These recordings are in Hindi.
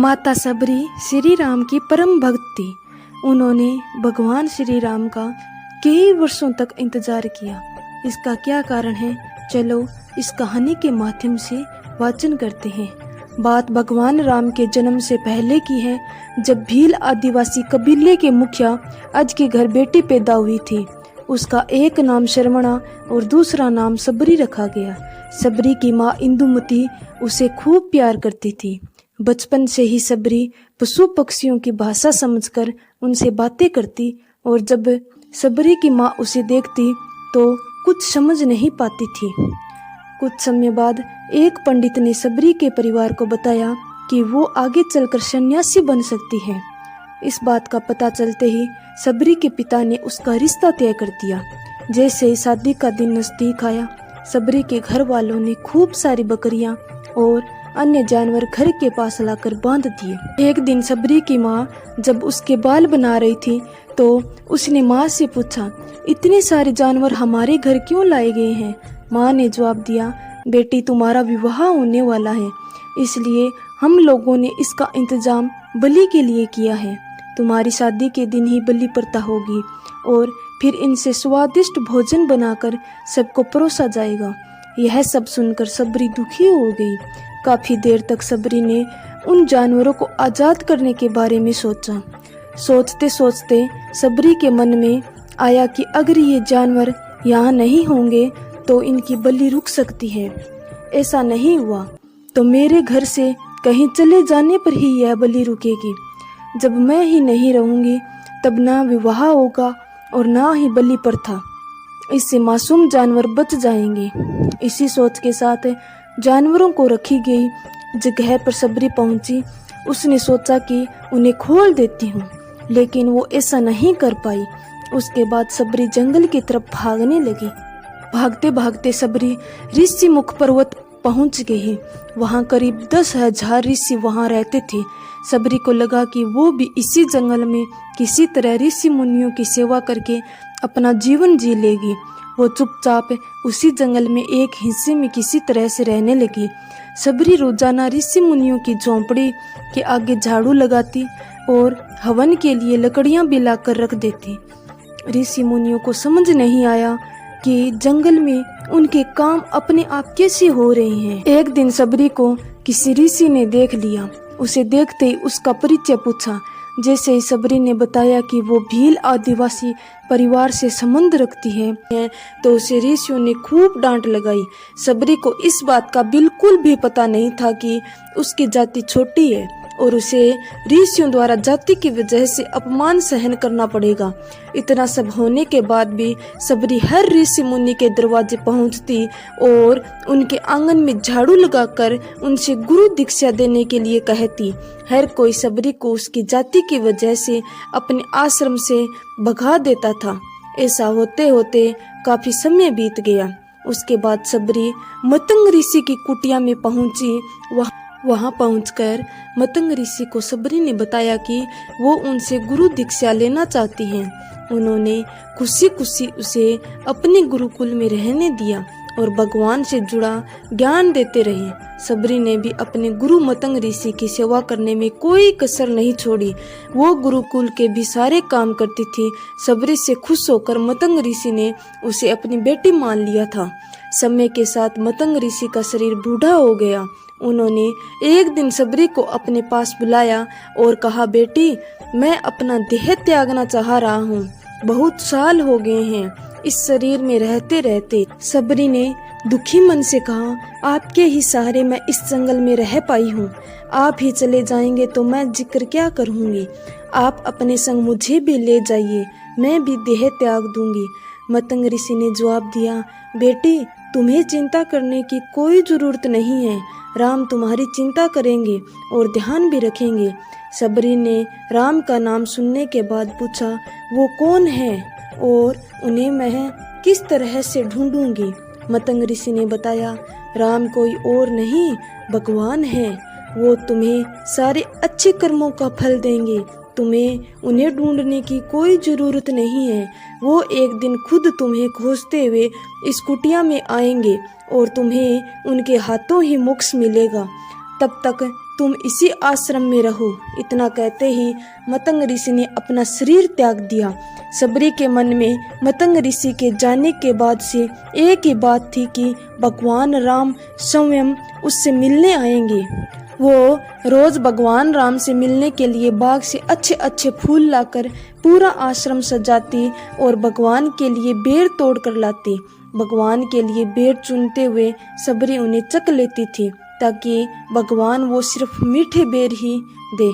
माता सबरी श्री राम की परम भक्त थी। उन्होंने भगवान श्री राम का कई वर्षों तक इंतजार किया। इसका क्या कारण है, चलो इस कहानी के माध्यम से वाचन करते हैं। बात भगवान राम के जन्म से पहले की है, जब भील आदिवासी कबीले के मुखिया अज के घर बेटी पैदा हुई थी। उसका एक नाम शर्मणा और दूसरा नाम सबरी रखा गया। सबरी की माँ इंदुमती उसे खूब प्यार करती थी। बचपन से ही सबरी पशु पक्षियों की भाषा समझकर उनसे बातें करती और जब सबरी की माँ उसे देखती तो कुछ समझ नहीं पाती थी। कुछ समय बाद एक पंडित ने सबरी के परिवार को बताया कि वो आगे चलकर सन्यासी बन सकती है। इस बात का पता चलते ही सबरी के पिता ने उसका रिश्ता तय कर दिया। जैसे ही शादी का दिन नजदीक आया, सबरी के घर वालों ने खूब सारी बकरियां और अन्य जानवर घर के पास लाकर बांध दिए। एक दिन सबरी की माँ जब उसके बाल बना रही थी तो उसने माँ से पूछा, इतने सारे जानवर हमारे घर क्यों लाए गए हैं? माँ ने जवाब दिया, बेटी तुम्हारा विवाह होने वाला है, इसलिए हम लोगों ने इसका इंतजाम बलि के लिए किया है। तुम्हारी शादी के दिन ही बलि प्रथा होगी और फिर इनसे स्वादिष्ट भोजन बनाकर सबको परोसा जाएगा। यह सब सुनकर सबरी दुखी हो गई। काफी देर तक सबरी ने उन जानवरों को आजाद करने के बारे में सोचा। सोचते सोचते सबरी के मन में आया कि अगर ये जानवर यहाँ नहीं होंगे तो इनकी बलि रुक सकती है। ऐसा नहीं हुआ तो मेरे घर से कहीं चले जाने पर ही यह बलि रुकेगी। जब मैं ही नहीं रहूंगी तब ना विवाह होगा और ना ही बलि प्रथा। इससे मासूम जानवर बच जाएंगे। इसी सोच के साथ जानवरों को रखी गई जगह पर सबरी पहुंची। उसने सोचा कि उन्हें खोल देती हूँ, लेकिन वो ऐसा नहीं कर पाई। उसके बाद सबरी जंगल की तरफ भागने लगी। भागते भागते सबरी ऋषि मुख पर्वत पहुंच गई। वहां करीब 10,000 ऋषि वहां रहते थे। सबरी को लगा कि वो भी इसी जंगल में किसी तरह ऋषि मुनियों की सेवा करके अपना जीवन जी लेगी। वो चुपचाप उसी जंगल में एक हिस्से में किसी तरह से रहने लगी। सबरी रोजाना ऋषि मुनियों की झोंपड़ी के आगे झाड़ू लगाती और हवन के लिए लकड़ियां भी लाकर रख देती। ऋषि मुनियों को समझ नहीं आया कि जंगल में उनके काम अपने आप कैसे हो रहे हैं। एक दिन सबरी को किसी ऋषि ने देख लिया। उसे देखते ही उसका परिचय पूछा। जैसे ही सबरी ने बताया कि वो भील आदिवासी परिवार से संबंध रखती है तो उसे ऋषियों ने खूब डांट लगाई। सबरी को इस बात का बिल्कुल भी पता नहीं था कि उसकी जाति छोटी है और उसे ऋषियों द्वारा जाति की वजह से अपमान सहन करना पड़ेगा। इतना सब होने के बाद भी सबरी हर ऋषि मुनि के दरवाजे पहुंचती और उनके आंगन में झाड़ू लगाकर उनसे गुरु दीक्षा देने के लिए कहती। हर कोई सबरी को उसकी जाति की वजह से अपने आश्रम से भगा देता था। ऐसा होते होते काफी समय बीत गया। उसके बाद सबरी मतंग ऋषि की कुटिया में पहुंची। वहां पहुंचकर मतंग ऋषि को सबरी ने बताया कि वो उनसे गुरु दीक्षा लेना चाहती हैं। उन्होंने खुशी खुशी उसे अपने गुरुकुल में रहने दिया और भगवान से जुड़ा ज्ञान देते रहे। सबरी ने भी अपने गुरु मतंग ऋषि की सेवा करने में कोई कसर नहीं छोड़ी। वो गुरुकुल के भी सारे काम करती थी। सबरी से खुश होकर मतंग ऋषि ने उसे अपनी बेटी मान लिया था। समय के साथ मतंग ऋषि का शरीर बूढ़ा हो गया। उन्होंने एक दिन सबरी को अपने पास बुलाया और कहा, बेटी, मैं अपना देह त्यागना चाह रहा हूँ। बहुत साल हो गए हैं इस शरीर में रहते रहते। सबरी ने दुखी मन से कहा, आपके ही सहारे मैं इस जंगल में रह पाई हूँ। आप ही चले जाएंगे तो मैं जिक्र क्या करूँगी। आप अपने संग मुझे भी ले जाइए, मैं भी देह त्याग दूंगी। मतंग ऋषि ने जवाब दिया, बेटी, तुम्हें चिंता करने की कोई जरूरत नहीं है। राम तुम्हारी चिंता करेंगे और ध्यान भी रखेंगे। सबरी ने राम का नाम सुनने के बाद पूछा, वो कौन है और उन्हें मैं किस तरह से ढूंढूंगी? मतंग ऋषि ने बताया, राम कोई और नहीं, भगवान है। वो तुम्हें सारे अच्छे कर्मों का फल देंगे। तुम्हें उन्हें ढूंढने की कोई जरूरत नहीं है। वो एक दिन खुद तुम्हें खोजते हुए इस कुटिया में आएंगे और तुम्हें उनके हाथों ही मोक्ष मिलेगा। तब तक तुम इसी आश्रम में रहो। इतना कहते ही मतंग ऋषि ने अपना शरीर त्याग दिया। सबरी के मन में मतंग ऋषि के जाने के बाद से एक ही बात थी कि भगवान राम स्वयं उससे मिलने आएंगे। वो रोज भगवान राम से मिलने के लिए बाग से अच्छे अच्छे फूल लाकर पूरा आश्रम सजाती और भगवान के लिए बेर तोड़ कर लाती। भगवान के लिए बेर चुनते हुए सबरी उन्हें चख लेती थी ताकि भगवान वो सिर्फ मीठे बेर ही दे।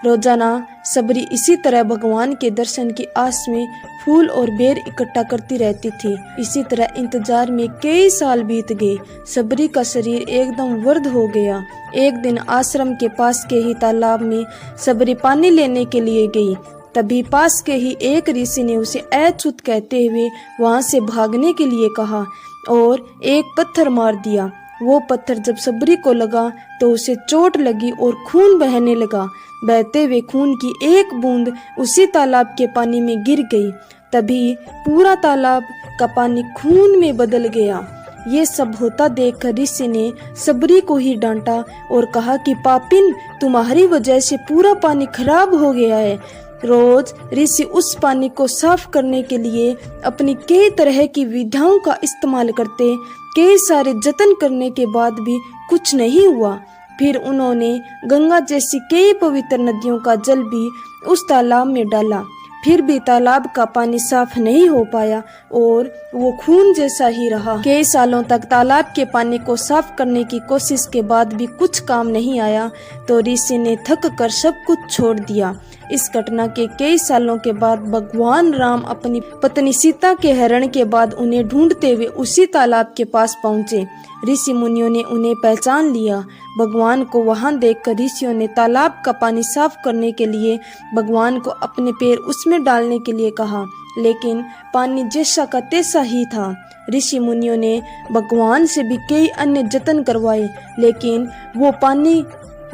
रोजाना सबरी इसी तरह भगवान के दर्शन की आस में फूल और बेर इकट्ठा करती रहती थी। इसी तरह इंतजार में कई साल बीत गए। सबरी का शरीर एकदम वर्द हो गया। एक दिन आश्रम के पास के ही तालाब में सबरी पानी लेने के लिए गई। तभी पास के ही एक ऋषि ने उसे अछूत कहते हुए वहां से भागने के लिए कहा और एक पत्थर मार दिया। वो पत्थर जब सबरी को लगा तो उसे चोट लगी और खून बहने लगा। बहते हुए खून की एक बूंद उसी तालाब के पानी में गिर गई। तभी पूरा तालाब का पानी खून में बदल गया। ये सब होता देखकर ऋषि ने सबरी को ही डांटा और कहा कि पापिन, तुम्हारी वजह से पूरा पानी खराब हो गया है। रोज ऋषि उस पानी को साफ करने के लिए अपनी कई तरह की विधियों का इस्तेमाल करते। कई सारे जतन करने के बाद भी कुछ नहीं हुआ। फिर उन्होंने गंगा जैसी कई पवित्र नदियों का जल भी उस तालाब में डाला, फिर भी तालाब का पानी साफ नहीं हो पाया और वो खून जैसा ही रहा। कई सालों तक तालाब के पानी को साफ करने की कोशिश के बाद भी कुछ काम नहीं आया तो ऋषि ने थक कर सब कुछ छोड़ दिया। इस घटना के कई सालों के बाद भगवान राम अपनी पत्नी सीता के हरण के बाद उन्हें ढूंढते हुए उसी तालाब के पास पहुँचे। ऋषि मुनियों ने उन्हें पहचान लिया। भगवान को वहां देखकर ऋषियों ने तालाब का पानी साफ करने के लिए भगवान को अपने पैर उसमें डालने के लिए कहा, लेकिन पानी जैसा का तैसा ही था। ऋषि मुनियों ने भगवान से भी कई अन्य जतन करवाए, लेकिन वो पानी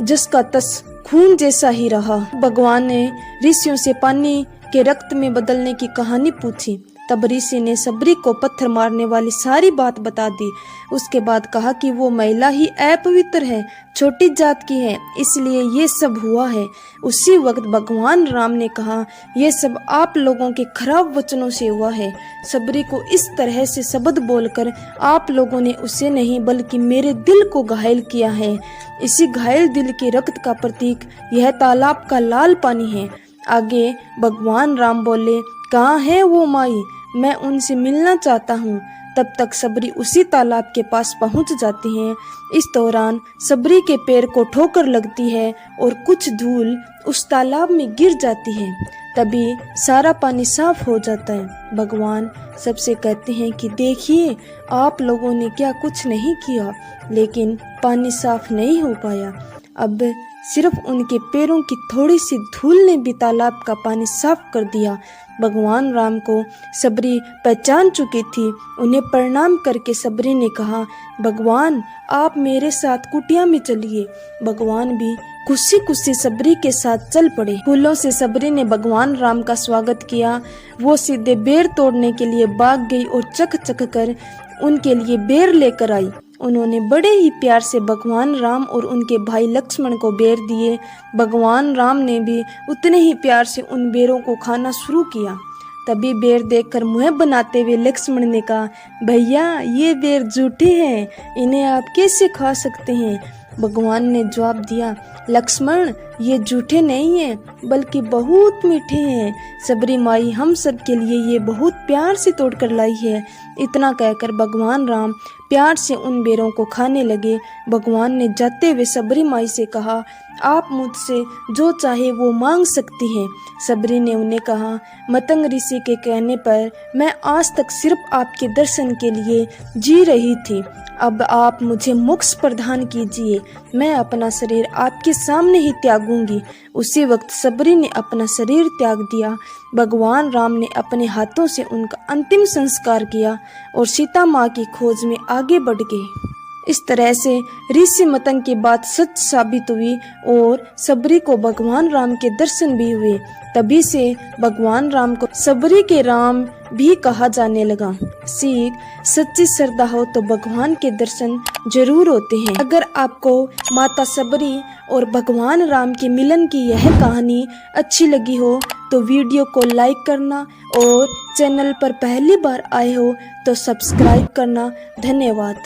जिसका तस खून जैसा ही रहा। भगवान ने ऋषियों से पानी के रक्त में बदलने की कहानी पूछी। तब ऋषि ने सबरी को पत्थर मारने वाली सारी बात बता दी। उसके बाद कहा कि वो महिला ही अपवित्र है, छोटी जात की है, इसलिए ये सब हुआ है। उसी वक्त भगवान राम ने कहा, ये सब आप लोगों के खराब वचनों से हुआ है। सबरी को इस तरह से शब्द बोलकर आप लोगों ने उसे नहीं बल्कि मेरे दिल को घायल किया है। इसी घायल दिल के रक्त का प्रतीक यह तालाब का लाल पानी है। आगे भगवान राम बोले, कहाँ है वो माई, मैं उनसे मिलना चाहता हूँ। तब तक सबरी उसी तालाब के पास पहुँच जाती हैं। इस दौरान सबरी के पैर को ठोकर लगती है और कुछ धूल उस तालाब में गिर जाती है। तभी सारा पानी साफ हो जाता है। भगवान सबसे कहते हैं कि देखिए, आप लोगों ने क्या कुछ नहीं किया, लेकिन पानी साफ नहीं हो पाया। अब सिर्फ उनके पैरों की थोड़ी सी धूल ने भी तालाब का पानी साफ कर दिया। भगवान राम को सबरी पहचान चुकी थी। उन्हें प्रणाम करके सबरी ने कहा, भगवान आप मेरे साथ कुटिया में चलिए। भगवान भी खुशी खुशी सबरी के साथ चल पड़े। फूलों से सबरी ने भगवान राम का स्वागत किया। वो सीधे बेर तोड़ने के लिए भाग गई और चक चक कर उनके लिए बेर लेकर आई। उन्होंने बड़े ही प्यार से भगवान राम और उनके भाई लक्ष्मण को बेर दिए। भगवान राम ने भी उतने ही प्यार से उन बेरों को खाना शुरू किया। तभी बेर देखकर मुंह बनाते हुए लक्ष्मण ने कहा, भैया ये बेर झूठे हैं, इन्हें आप कैसे खा सकते हैं। भगवान ने जवाब दिया, लक्ष्मण ये झूठे नहीं हैं बल्कि बहुत मीठे हैं। सबरी माई हम सब के लिए ये बहुत प्यार से तोड़ कर लाई है। इतना कहकर भगवान राम प्यार से उन बेरों को खाने लगे। भगवान ने जाते हुए सबरी माई से कहा, आप मुझसे जो चाहे वो मांग सकती हैं। सबरी ने उन्हें कहा, मतंग ऋषि के कहने पर मैं आज तक सिर्फ आपके दर्शन के लिए जी रही थी। अब आप मुझे मोक्ष प्रदान कीजिए, मैं अपना शरीर आपके सामने ही त्यागूंगी। उसी वक्त सबरी ने अपना शरीर त्याग दिया। भगवान राम ने अपने हाथों से उनका अंतिम संस्कार किया और सीता माँ की खोज में आगे बढ़ गए। इस तरह से ऋषि मतंग की बात सच साबित हुई और सबरी को भगवान राम के दर्शन भी हुए। तभी से भगवान राम को सबरी के राम भी कहा जाने लगा। सीख सच्ची श्रद्धा हो तो भगवान के दर्शन जरूर होते हैं। अगर आपको माता सबरी और भगवान राम के मिलन की यह कहानी अच्छी लगी हो तो वीडियो को लाइक करना और चैनल पर पहली बार आए हो तो सब्सक्राइब करना। धन्यवाद।